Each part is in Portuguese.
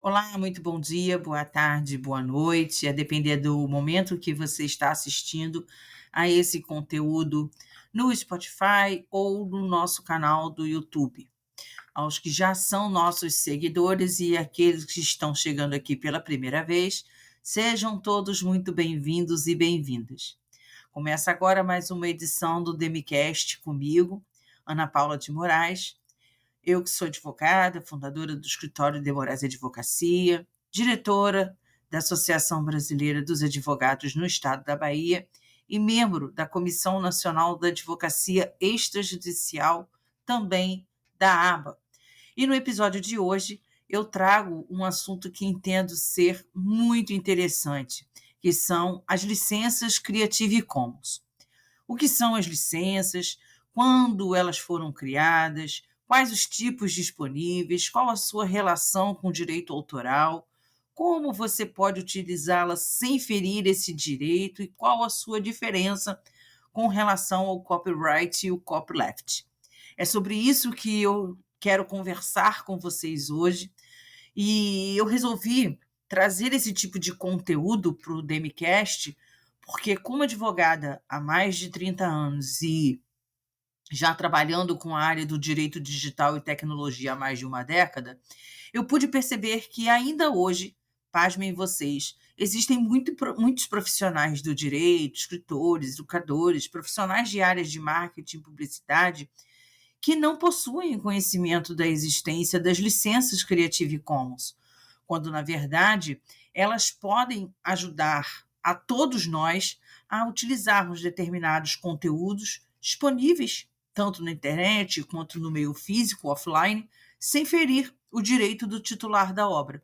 Olá, muito bom dia, boa tarde, boa noite, a depender do momento que você está assistindo a esse conteúdo no Spotify ou no nosso canal do YouTube. Aos que já são nossos seguidores e aqueles que estão chegando aqui pela primeira vez, sejam todos muito bem-vindos e bem-vindas. Começa agora mais uma edição do Demicast comigo, Ana Paula de Moraes. Eu que sou advogada, fundadora do Escritório de Moraes Advocacia, diretora da Associação Brasileira dos Advogados no Estado da Bahia e membro da Comissão Nacional da Advocacia Extrajudicial, também da ABA. E no episódio de hoje eu trago um assunto que entendo ser muito interessante, que são as licenças Creative Commons. O que são as licenças, quando elas foram criadas, quais os tipos disponíveis, qual a sua relação com o direito autoral, como você pode utilizá-la sem ferir esse direito e qual a sua diferença com relação ao copyright e o copyleft. É sobre isso que eu quero conversar com vocês hoje e eu resolvi trazer esse tipo de conteúdo para o Demicast, porque como advogada há mais de 30 anos e já trabalhando com a área do direito digital e tecnologia há mais de uma década, eu pude perceber que ainda hoje, pasmem vocês, existem muitos profissionais do direito, escritores, educadores, profissionais de áreas de marketing e publicidade, que não possuem conhecimento da existência das licenças Creative Commons, quando, na verdade, elas podem ajudar a todos nós a utilizarmos determinados conteúdos disponíveis, tanto na internet quanto no meio físico, offline, sem ferir o direito do titular da obra.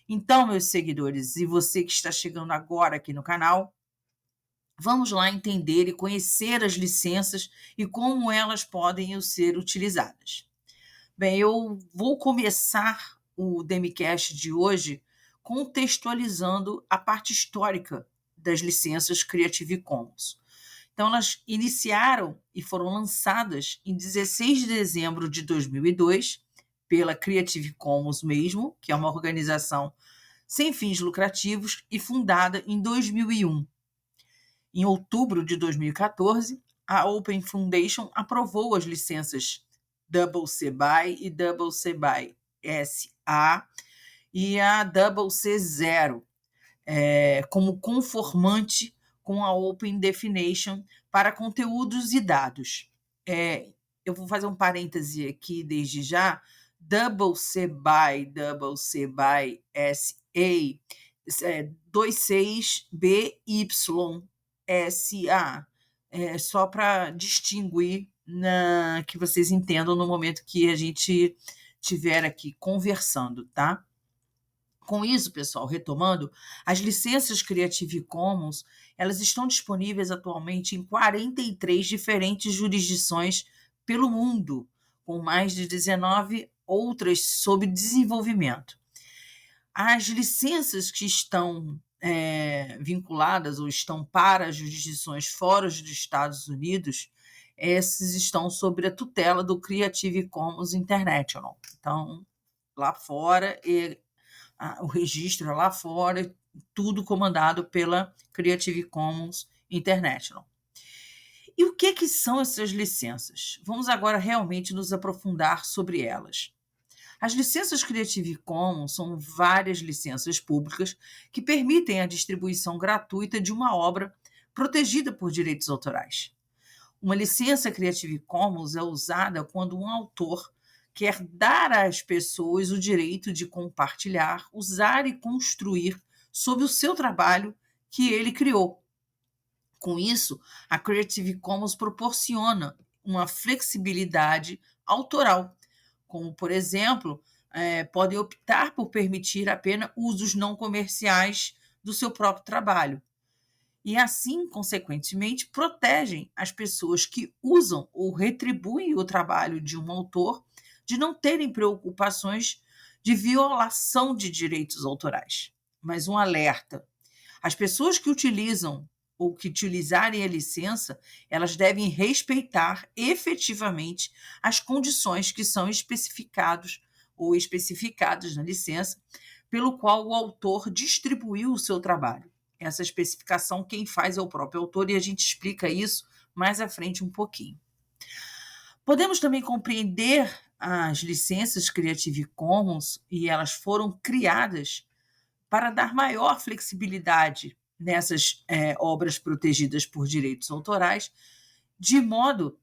Então, meus seguidores, e você que está chegando agora aqui no canal, vamos lá entender e conhecer as licenças e como elas podem ser utilizadas. Bem, eu vou começar o Demicast de hoje contextualizando a parte histórica das licenças Creative Commons. Então, elas iniciaram e foram lançadas em 16 de dezembro de 2002 pela Creative Commons mesmo, que é uma organização sem fins lucrativos e fundada em 2001. Em outubro de 2014, a Open Foundation aprovou as licenças Double-C BY e Double-C BY SA e a Double-C Zero, como conformante com a Open Definition para conteúdos e dados. Eu vou fazer um parêntese aqui desde já. Double-C BY, Double-C BY SA, 26BYSA, só para distinguir, que vocês entendam no momento que a gente estiver aqui conversando, tá? Com isso, pessoal, retomando, as licenças Creative Commons, elas estão disponíveis atualmente em 43 diferentes jurisdições pelo mundo, com mais de 19 outras sob desenvolvimento. As licenças que estão vinculadas ou estão para jurisdições fora dos Estados Unidos, essas estão sob a tutela do Creative Commons International. Então, lá fora, o registro é lá fora, tudo comandado pela Creative Commons International. E o que são essas licenças? Vamos agora realmente nos aprofundar sobre elas. As licenças Creative Commons são várias licenças públicas que permitem a distribuição gratuita de uma obra protegida por direitos autorais. Uma licença Creative Commons é usada quando um autor quer dar às pessoas o direito de compartilhar, usar e construir sobre o seu trabalho que ele criou. Com isso, a Creative Commons proporciona uma flexibilidade autoral, como, por exemplo, podem optar por permitir apenas usos não comerciais do seu próprio trabalho. E assim, consequentemente, protegem as pessoas que usam ou retribuem o trabalho de um autor de não terem preocupações de violação de direitos autorais. Mas um alerta: as pessoas que utilizam ou que utilizarem a licença, elas devem respeitar efetivamente as condições que são especificadas na licença, pelo qual o autor distribuiu o seu trabalho. Essa especificação, quem faz é o próprio autor, e a gente explica isso mais à frente um pouquinho. Podemos também compreender as licenças Creative Commons, e elas foram criadas para dar maior flexibilidade nessas obras protegidas por direitos autorais, de modo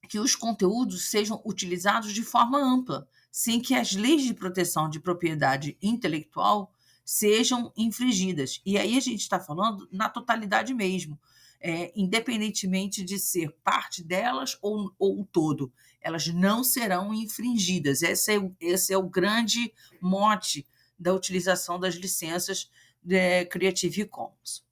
que os conteúdos sejam utilizados de forma ampla, sem que as leis de proteção de propriedade intelectual sejam infringidas. E aí a gente está falando na totalidade mesmo, independentemente de ser parte delas ou o todo, elas não serão infringidas. Esse é o grande mote da utilização das licenças Creative Commons.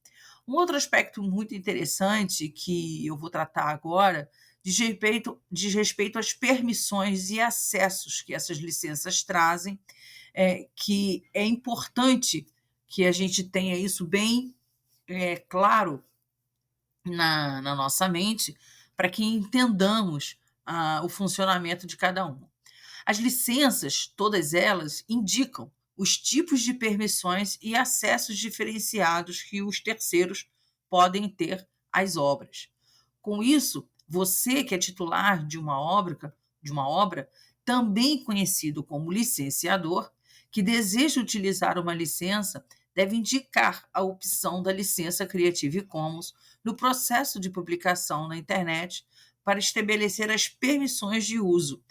Um outro aspecto muito interessante que eu vou tratar agora diz respeito às permissões e acessos que essas licenças trazem, que é importante que a gente tenha isso bem claro na nossa mente, para que entendamos o funcionamento de cada uma. As licenças, todas elas, indicam os tipos de permissões e acessos diferenciados que os terceiros podem ter às obras. Com isso, você que é titular de uma obra, também conhecido como licenciador, que deseja utilizar uma licença, deve indicar a opção da licença Creative Commons no processo de publicação na internet para estabelecer as permissões de uso.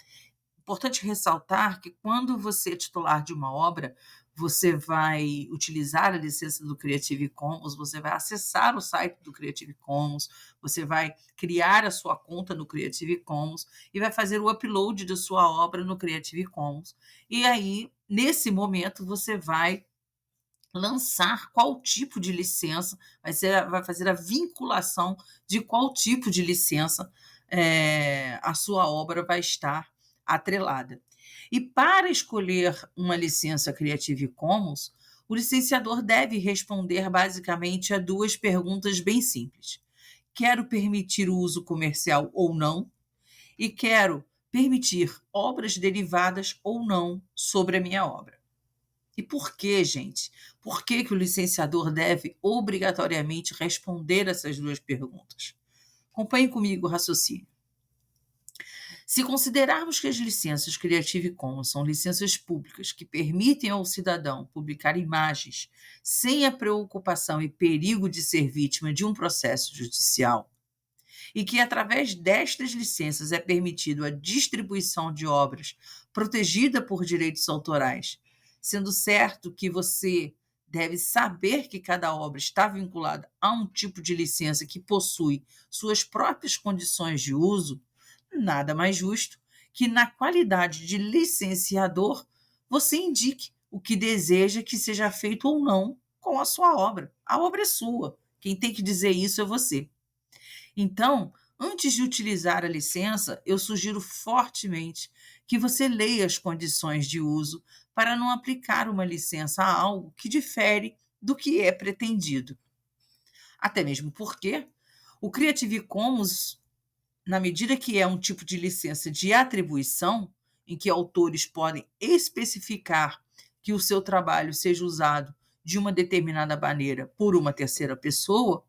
Importante ressaltar que quando você é titular de uma obra, você vai utilizar a licença do Creative Commons, você vai acessar o site do Creative Commons, você vai criar a sua conta no Creative Commons e vai fazer o upload da sua obra no Creative Commons. E aí, nesse momento, você vai lançar qual tipo de licença, vai fazer a vinculação de qual tipo de licença a sua obra vai estar atrelada. E para escolher uma licença Creative Commons, o licenciador deve responder basicamente a duas perguntas bem simples: quero permitir o uso comercial ou não? E quero permitir obras derivadas ou não sobre a minha obra? E por que, gente? Por que o licenciador deve obrigatoriamente responder essas duas perguntas? Acompanhe comigo o raciocínio. Se considerarmos que as licenças Creative Commons são licenças públicas que permitem ao cidadão publicar imagens sem a preocupação e perigo de ser vítima de um processo judicial, e que através destas licenças é permitido a distribuição de obras protegida por direitos autorais, sendo certo que você deve saber que cada obra está vinculada a um tipo de licença que possui suas próprias condições de uso, nada mais justo que, na qualidade de licenciador, você indique o que deseja que seja feito ou não com a sua obra. A obra é sua. Quem tem que dizer isso é você. Então, antes de utilizar a licença, eu sugiro fortemente que você leia as condições de uso para não aplicar uma licença a algo que difere do que é pretendido. Até mesmo porque o Creative Commons, na medida que é um tipo de licença de atribuição, em que autores podem especificar que o seu trabalho seja usado de uma determinada maneira por uma terceira pessoa,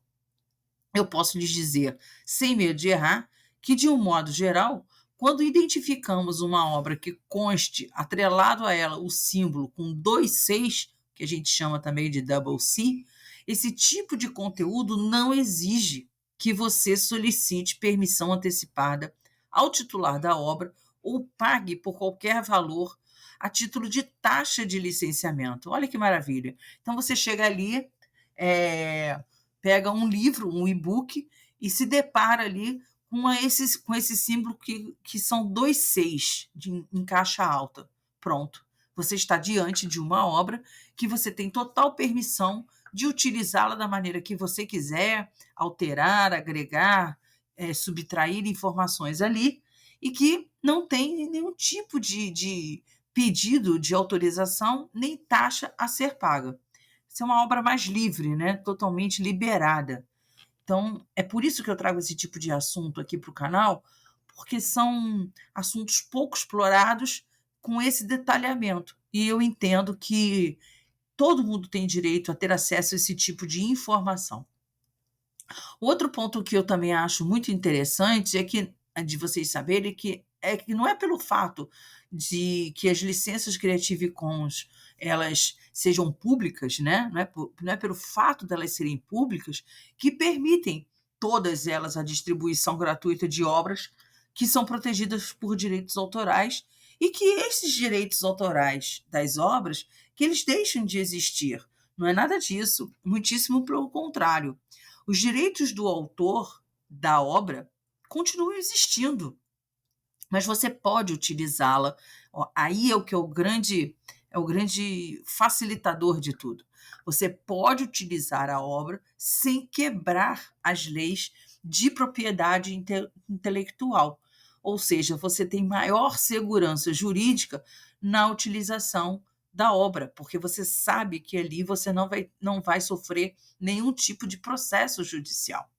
eu posso lhes dizer, sem medo de errar, que, de um modo geral, quando identificamos uma obra que conste atrelado a ela o símbolo com 2 Cs, que a gente chama também de double C, esse tipo de conteúdo não exige que você solicite permissão antecipada ao titular da obra ou pague por qualquer valor a título de taxa de licenciamento. Olha que maravilha. Então, você chega ali, pega um livro, um e-book, e se depara ali com esse símbolo que são 2 Cs em caixa alta. Pronto. Você está diante de uma obra que você tem total permissão de utilizá-la da maneira que você quiser, alterar, agregar, subtrair informações ali, e que não tem nenhum tipo de pedido de autorização nem taxa a ser paga. Isso é uma obra mais livre, né? Totalmente liberada. Então, é por isso que eu trago esse tipo de assunto aqui para o canal, porque são assuntos pouco explorados com esse detalhamento. E eu entendo que todo mundo tem direito a ter acesso a esse tipo de informação. Outro ponto que eu também acho muito interessante é que de vocês saberem que não é pelo fato de que as licenças Creative Commons elas sejam públicas, né, não é pelo fato delas serem públicas que permitem todas elas a distribuição gratuita de obras que são protegidas por direitos autorais e que esses direitos autorais das obras, que eles deixam de existir. Não é nada disso, muitíssimo pelo contrário. Os direitos do autor da obra continuam existindo, mas você pode utilizá-la. Aí é o que é o grande facilitador de tudo. Você pode utilizar a obra sem quebrar as leis de propriedade intelectual. Ou seja, você tem maior segurança jurídica na utilização da obra, porque você sabe que ali você não vai sofrer nenhum tipo de processo judicial.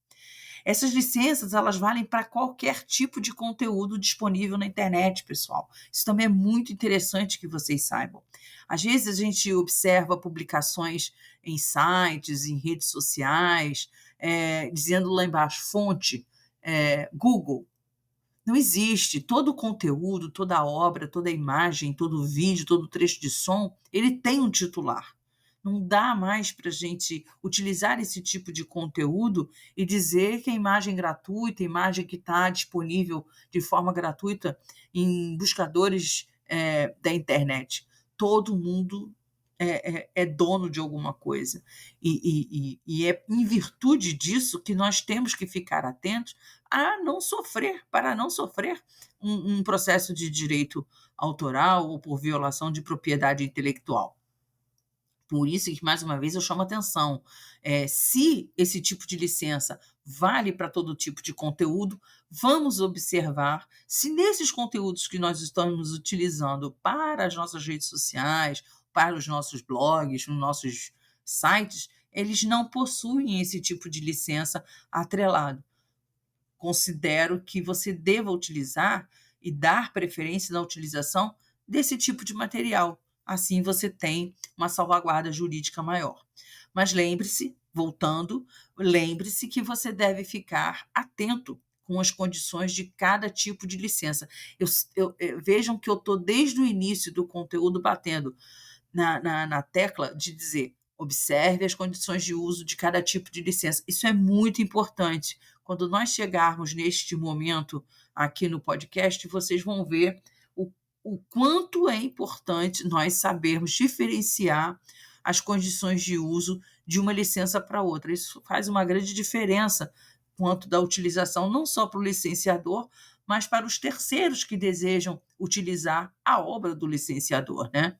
Essas licenças, elas valem para qualquer tipo de conteúdo disponível na internet, pessoal. Isso também é muito interessante que vocês saibam. Às vezes a gente observa publicações em sites, em redes sociais, dizendo lá embaixo, fonte, Google. Não existe. Todo o conteúdo, toda a obra, toda a imagem, todo o vídeo, todo o trecho de som, ele tem um titular. Não dá mais para a gente utilizar esse tipo de conteúdo e dizer que a imagem gratuita, a imagem que está disponível de forma gratuita em buscadores da internet. Todo mundo é dono de alguma coisa. E é em virtude disso que nós temos que ficar atentos para não sofrer um processo de direito autoral ou por violação de propriedade intelectual. Por isso que, mais uma vez, eu chamo atenção. Se esse tipo de licença vale para todo tipo de conteúdo, vamos observar se nesses conteúdos que nós estamos utilizando para as nossas redes sociais, para os nossos blogs, nos nossos sites, eles não possuem esse tipo de licença atrelado. Considero que você deva utilizar e dar preferência na utilização desse tipo de material. Assim você tem uma salvaguarda jurídica maior. Mas lembre-se, voltando, lembre-se que você deve ficar atento com as condições de cada tipo de licença. Vejam que eu estou desde o início do conteúdo batendo na tecla de dizer observe as condições de uso de cada tipo de licença. Isso é muito importante. Quando nós chegarmos neste momento aqui no podcast, vocês vão ver o quanto é importante nós sabermos diferenciar as condições de uso de uma licença para outra. Isso faz uma grande diferença quanto da utilização, não só para o licenciador, mas para os terceiros que desejam utilizar a obra do licenciador, né?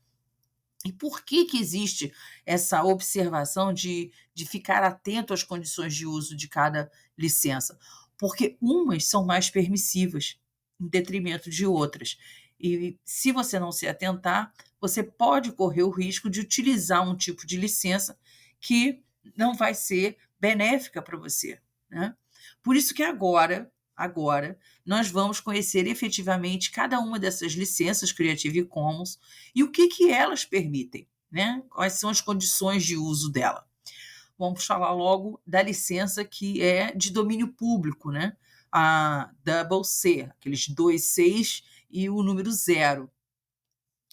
E por que existe essa observação de ficar atento às condições de uso de cada licença? Porque umas são mais permissivas, em detrimento de outras. E se você não se atentar, você pode correr o risco de utilizar um tipo de licença que não vai ser benéfica para você, né? Por isso que agora nós vamos conhecer efetivamente cada uma dessas licenças Creative Commons e o que elas permitem, né? Quais são as condições de uso dela. Vamos falar logo da licença que é de domínio público, né? A Double C, aqueles 2 Cs e o número 0.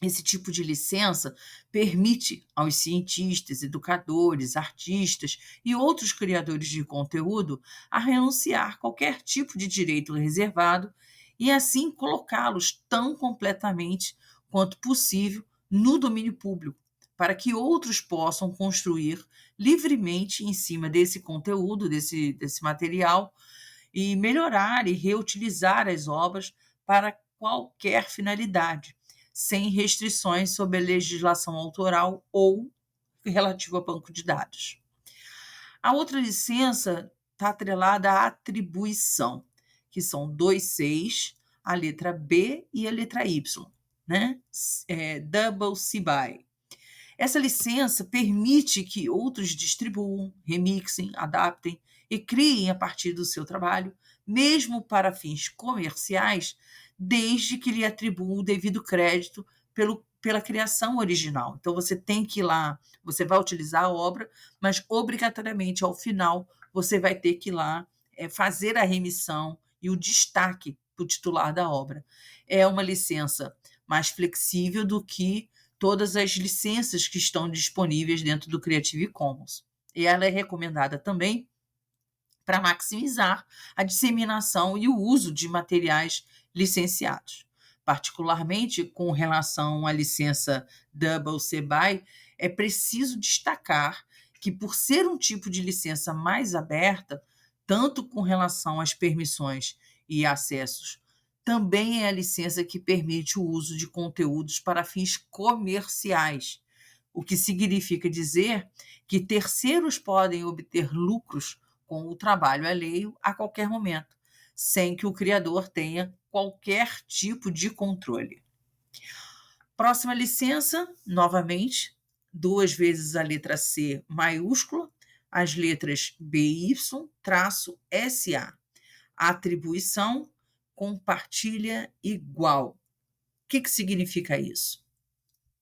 Esse tipo de licença permite aos cientistas, educadores, artistas e outros criadores de conteúdo a renunciar qualquer tipo de direito reservado e assim colocá-los tão completamente quanto possível no domínio público, para que outros possam construir livremente em cima desse conteúdo, desse material, e melhorar e reutilizar as obras para qualquer finalidade sem restrições sobre a legislação autoral ou relativa ao banco de dados. A outra licença está atrelada à atribuição, que são 2 Cs, a letra B e a letra Y, né? Double C BY. Essa licença permite que outros distribuam, remixem, adaptem e criem a partir do seu trabalho, mesmo para fins comerciais, desde que lhe atribuam o devido crédito pelo pela criação original. Então, você tem que ir lá, você vai utilizar a obra, mas obrigatoriamente, ao final, você vai ter que ir lá fazer a remissão e o destaque para o titular da obra. É uma licença mais flexível do que todas as licenças que estão disponíveis dentro do Creative Commons. E ela é recomendada também para maximizar a disseminação e o uso de materiais licenciados. Particularmente com relação à licença Double C BY, é preciso destacar que, por ser um tipo de licença mais aberta, tanto com relação às permissões e acessos, também é a licença que permite o uso de conteúdos para fins comerciais, o que significa dizer que terceiros podem obter lucros com o trabalho alheio a qualquer momento, sem que o criador tenha qualquer tipo de controle. Próxima licença, novamente, 2 vezes a letra C maiúscula, as letras BY-SA. Atribuição compartilha igual. O que significa isso?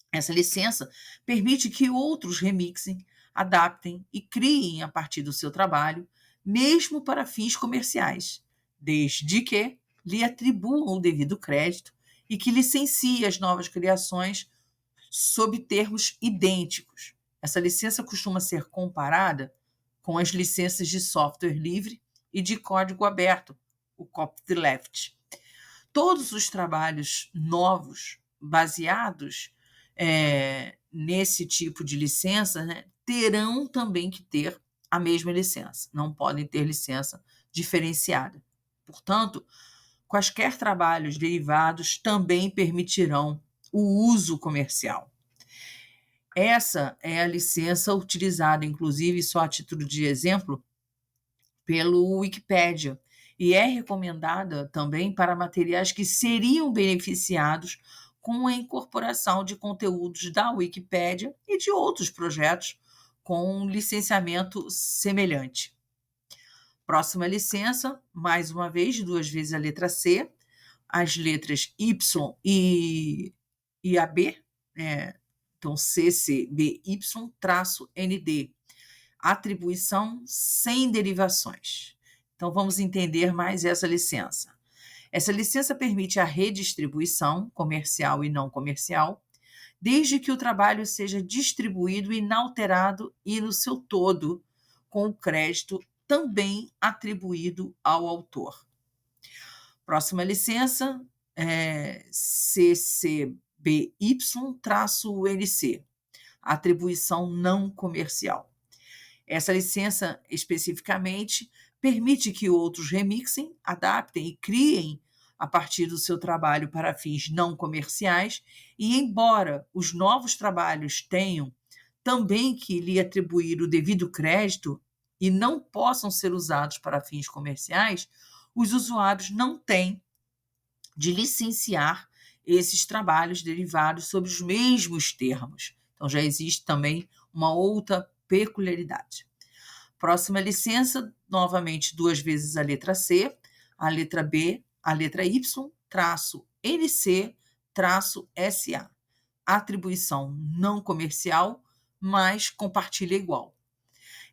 Essa licença permite que outros remixem, adaptem e criem a partir do seu trabalho, mesmo para fins comerciais, desde que lhe atribuam o devido crédito e que licencie as novas criações sob termos idênticos. Essa licença costuma ser comparada com as licenças de software livre e de código aberto, o copyleft. Todos os trabalhos novos baseados nesse tipo de licença, né, terão também que ter a mesma licença, não podem ter licença diferenciada. Portanto, quaisquer trabalhos derivados também permitirão o uso comercial. Essa é a licença utilizada, inclusive, só a título de exemplo, pelo Wikipedia, e é recomendada também para materiais que seriam beneficiados com a incorporação de conteúdos da Wikipédia e de outros projetos com licenciamento semelhante. Próxima licença, mais uma vez, 2 vezes a letra C, as letras Y e AB, então CCBY-ND, atribuição sem derivações. Então, vamos entender mais essa licença. Essa licença permite a redistribuição comercial e não comercial, desde que o trabalho seja distribuído inalterado e no seu todo, com o crédito também atribuído ao autor. Próxima licença é CCBY-NC, atribuição não comercial. Essa licença, especificamente, permite que outros remixem, adaptem e criem a partir do seu trabalho para fins não comerciais, e embora os novos trabalhos tenham também que lhe atribuir o devido crédito e não possam ser usados para fins comerciais, os usuários não têm de licenciar esses trabalhos derivados sob os mesmos termos. Então, já existe também uma outra peculiaridade. Próxima licença, novamente 2 vezes a letra C, a letra B, a letra Y-NC-SA. Atribuição não comercial, mas compartilha igual.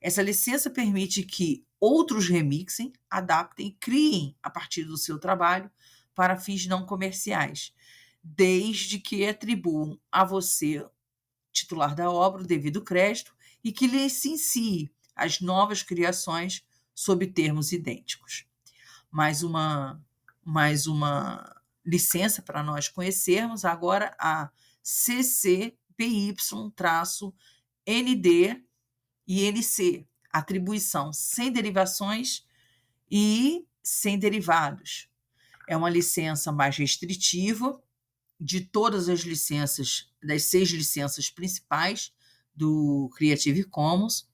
Essa licença permite que outros remixem, adaptem e criem a partir do seu trabalho para fins não comerciais, desde que atribuam a você, titular da obra, o devido crédito e que licencie as novas criações sob termos idênticos. Mais uma licença para nós conhecermos agora, a CCBY-ND e NC, atribuição sem derivações e sem derivados. É uma licença mais restritiva de todas as licenças, das 6 licenças principais do Creative Commons,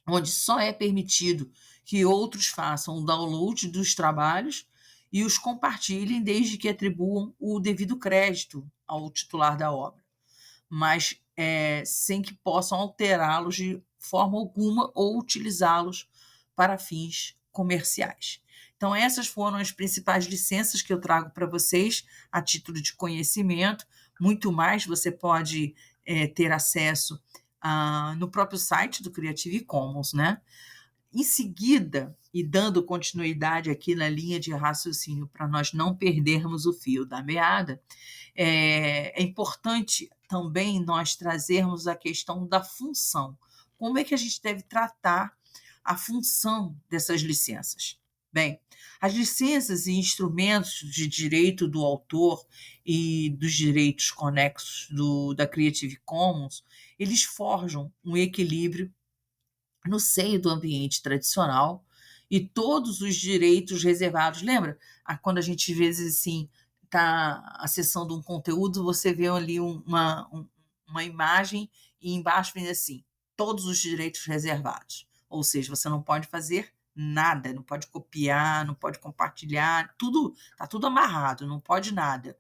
onde só é permitido que outros façam o download dos trabalhos e os compartilhem desde que atribuam o devido crédito ao titular da obra, mas sem que possam alterá-los de forma alguma ou utilizá-los para fins comerciais. Então, essas foram as principais licenças que eu trago para vocês a título de conhecimento. Muito mais você pode, ter acesso, no próprio site do Creative Commons, né. Em seguida, e dando continuidade aqui na linha de raciocínio para nós não perdermos o fio da meada, é importante também nós trazermos a questão da função. Como é que a gente deve tratar a função dessas licenças? Bem, as licenças e instrumentos de direito do autor e dos direitos conexos da Creative Commons, eles forjam um equilíbrio no seio do ambiente tradicional e todos os direitos reservados. Lembra? Quando a gente, às vezes, assim, está acessando um conteúdo, você vê ali uma imagem e embaixo vem assim: todos os direitos reservados. Ou seja, você não pode fazer nada, não pode copiar, não pode compartilhar, tudo está tudo amarrado, não pode nada.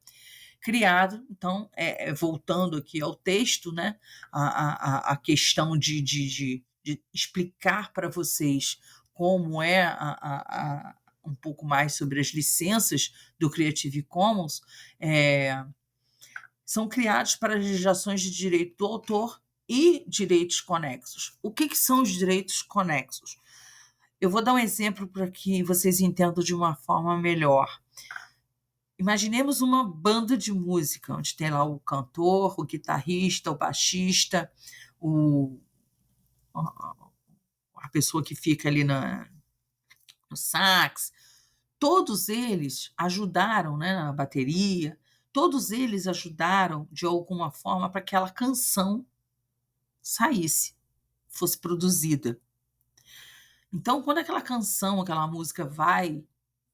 Criado, então, voltando aqui ao texto, né, a questão de explicar para vocês como é um pouco mais sobre as licenças do Creative Commons, são criados para legislações de direito do autor e direitos conexos. O que são os direitos conexos? Eu vou dar um exemplo para que vocês entendam de uma forma melhor. Imaginemos uma banda de música, onde tem lá o cantor, o guitarrista, o baixista, o a pessoa que fica ali no sax. Todos eles ajudaram, né, na bateria, todos eles ajudaram de alguma forma para que aquela canção saísse, fosse produzida. Então, quando aquela canção, aquela música vai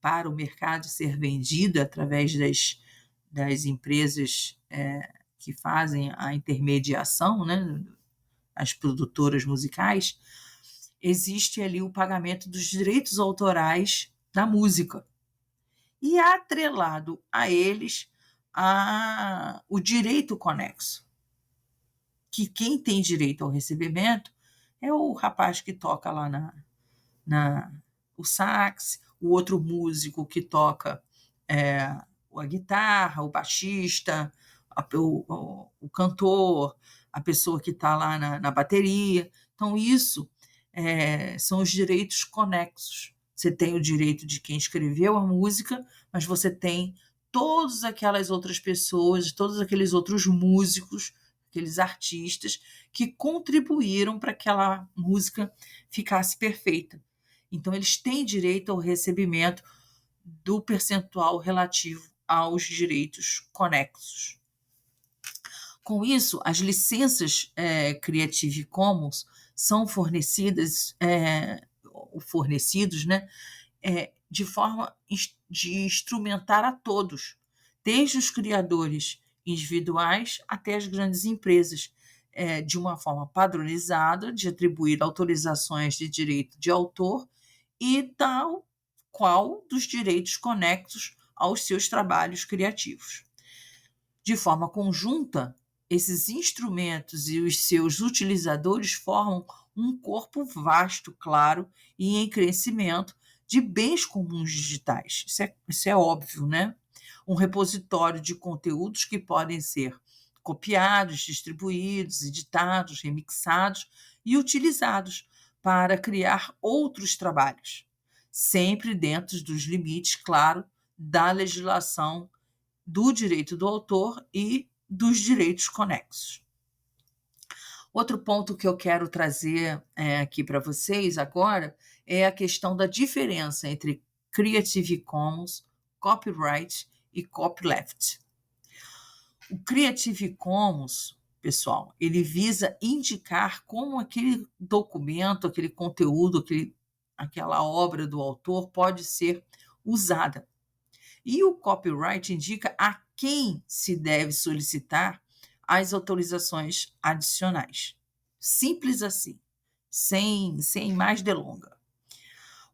para o mercado ser vendida através das empresas, que fazem a intermediação, né, as produtoras musicais, existe ali o pagamento dos direitos autorais da música. E atrelado a eles, o direito conexo, que quem tem direito ao recebimento é o rapaz que toca lá o sax, o outro músico que toca, a guitarra, o baixista, o cantor, a pessoa que está lá na bateria. Então isso, são os direitos conexos. Você tem o direito de quem escreveu a música, mas você tem todas aquelas outras pessoas, todos aqueles outros músicos, aqueles artistas que contribuíram para que aquela música ficasse perfeita. Então eles têm direito ao recebimento do percentual relativo aos direitos conexos. Com isso, as licenças, Creative Commons são fornecidos, né, de forma de instrumentar a todos, desde os criadores individuais até as grandes empresas, de uma forma padronizada, de atribuir autorizações de direito de autor e tal qual dos direitos conexos aos seus trabalhos criativos. De forma conjunta, esses instrumentos e os seus utilizadores formam um corpo vasto, claro e em crescimento de bens comuns digitais. Isso é óbvio, né? Um repositório de conteúdos que podem ser copiados, distribuídos, editados, remixados e utilizados para criar outros trabalhos, sempre dentro dos limites, claro, da legislação do direito do autor e dos direitos conexos. Outro ponto que eu quero trazer, aqui para vocês agora é a questão da diferença entre Creative Commons, copyright e copyleft. O Creative Commons, pessoal, ele visa indicar como aquele documento, aquele conteúdo, aquela obra do autor pode ser usada. E o copyright indica a quem se deve solicitar as autorizações adicionais. Simples assim, sem mais delonga.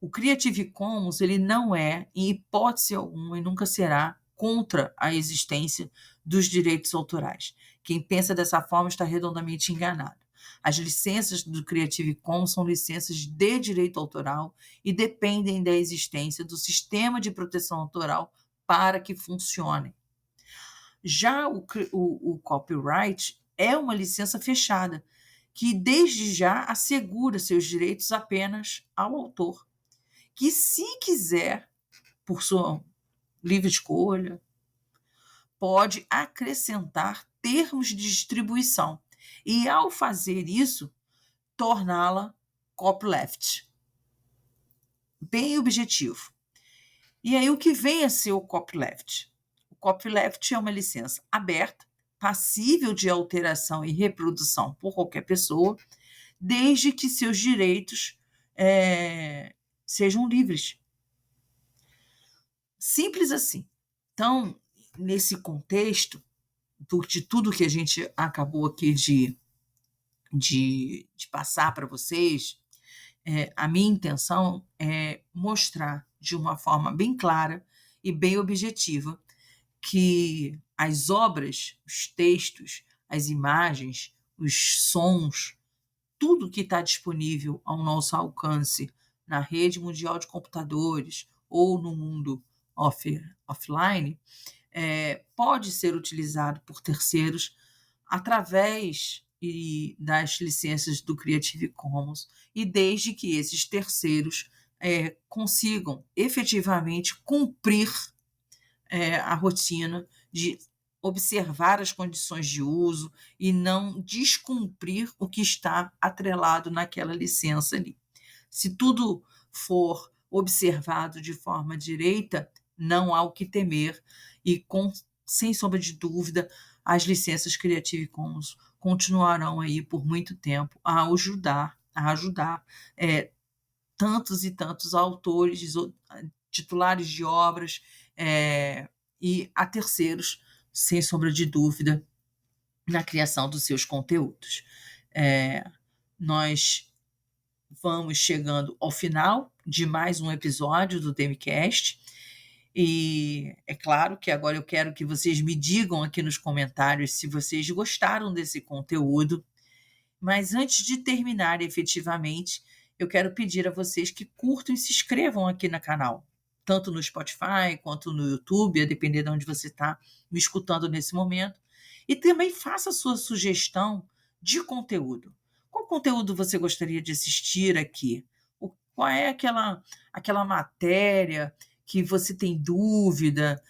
O Creative Commons ele não é, em hipótese alguma, e nunca será contra a existência dos direitos autorais. Quem pensa dessa forma está redondamente enganado. As licenças do Creative Commons são licenças de direito autoral e dependem da existência do sistema de proteção autoral para que funcionem. Já o copyright é uma licença fechada, que desde já assegura seus direitos apenas ao autor, que se quiser, por sua livre escolha, pode acrescentar termos de distribuição e, ao fazer isso, torná-la copyleft. Bem objetivo. E aí o que vem a ser o copyleft? O copyleft é uma licença aberta, passível de alteração e reprodução por qualquer pessoa, desde que seus direitos sejam livres. Simples assim. Então, nesse contexto, de tudo que a gente acabou aqui de passar para vocês, a minha intenção é mostrar de uma forma bem clara e bem objetiva que as obras, os textos, as imagens, os sons, tudo que está disponível ao nosso alcance na rede mundial de computadores ou no mundo offline, pode ser utilizado por terceiros através das licenças do Creative Commons, e desde que esses terceiros consigam efetivamente cumprir a rotina de observar as condições de uso e não descumprir o que está atrelado naquela licença ali. Se tudo for observado de forma direita, não há o que temer e, sem sombra de dúvida, as licenças Creative Commons continuarão aí por muito tempo a ajudar tantos e tantos autores, titulares de obras e a terceiros, sem sombra de dúvida, na criação dos seus conteúdos. Nós vamos chegando ao final de mais um episódio do Demicast, e é claro que agora eu quero que vocês me digam aqui nos comentários se vocês gostaram desse conteúdo, mas antes de terminar efetivamente, eu quero pedir a vocês que curtam e se inscrevam aqui no canal, tanto no Spotify quanto no YouTube, a depender de onde você está me escutando nesse momento, e também faça a sua sugestão de conteúdo. Qual conteúdo você gostaria de assistir aqui? Qual é aquela matéria que você tem dúvida,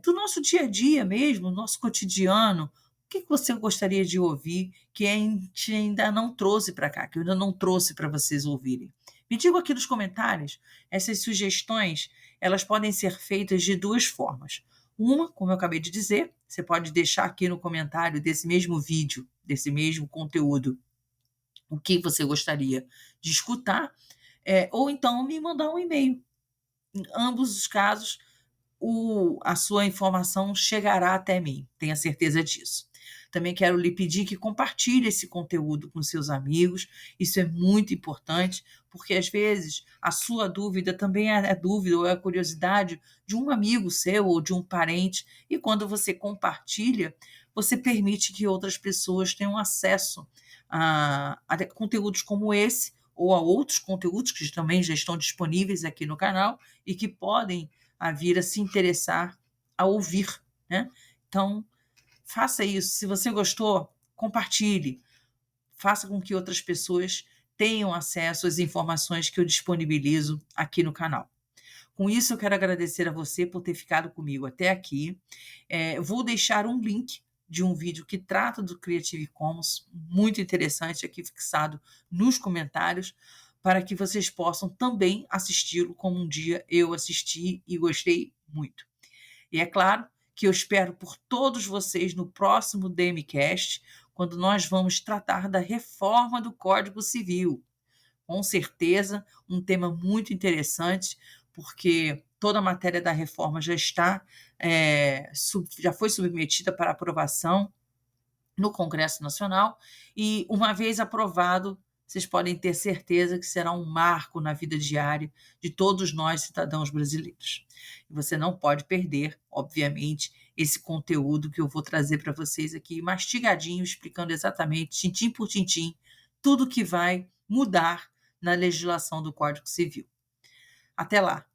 do nosso dia a dia mesmo, nosso cotidiano? O que você gostaria de ouvir que a gente ainda não trouxe para cá, que eu ainda não trouxe para vocês ouvirem? Me digam aqui nos comentários. Essas sugestões, elas podem ser feitas de duas formas. Uma, como eu acabei de dizer, você pode deixar aqui no comentário desse mesmo vídeo, desse mesmo conteúdo, o que você gostaria de escutar, ou então me mandar um e-mail. Em ambos os casos, a sua informação chegará até mim, tenha certeza disso. Também quero lhe pedir que compartilhe esse conteúdo com seus amigos, isso é muito importante, porque às vezes a sua dúvida também é a dúvida ou é a curiosidade de um amigo seu ou de um parente, e quando você compartilha, você permite que outras pessoas tenham acesso a conteúdos como esse, ou a outros conteúdos que também já estão disponíveis aqui no canal e que podem vir a se interessar a ouvir, né? Então, faça isso. Se você gostou, compartilhe. Faça com que outras pessoas tenham acesso às informações que eu disponibilizo aqui no canal. Com isso, eu quero agradecer a você por ter ficado comigo até aqui. Vou deixar um link de um vídeo que trata do Creative Commons, muito interessante, aqui fixado nos comentários, para que vocês possam também assisti-lo como um dia eu assisti e gostei muito. E é claro que eu espero por todos vocês no próximo DMCast, quando nós vamos tratar da reforma do Código Civil. Com certeza, um tema muito interessante, porque toda a matéria da reforma já foi submetida para aprovação no Congresso Nacional, e uma vez aprovado, vocês podem ter certeza que será um marco na vida diária de todos nós, cidadãos brasileiros. E você não pode perder, obviamente, esse conteúdo que eu vou trazer para vocês aqui, mastigadinho, explicando exatamente, tintim por tintim, tudo que vai mudar na legislação do Código Civil. Até lá!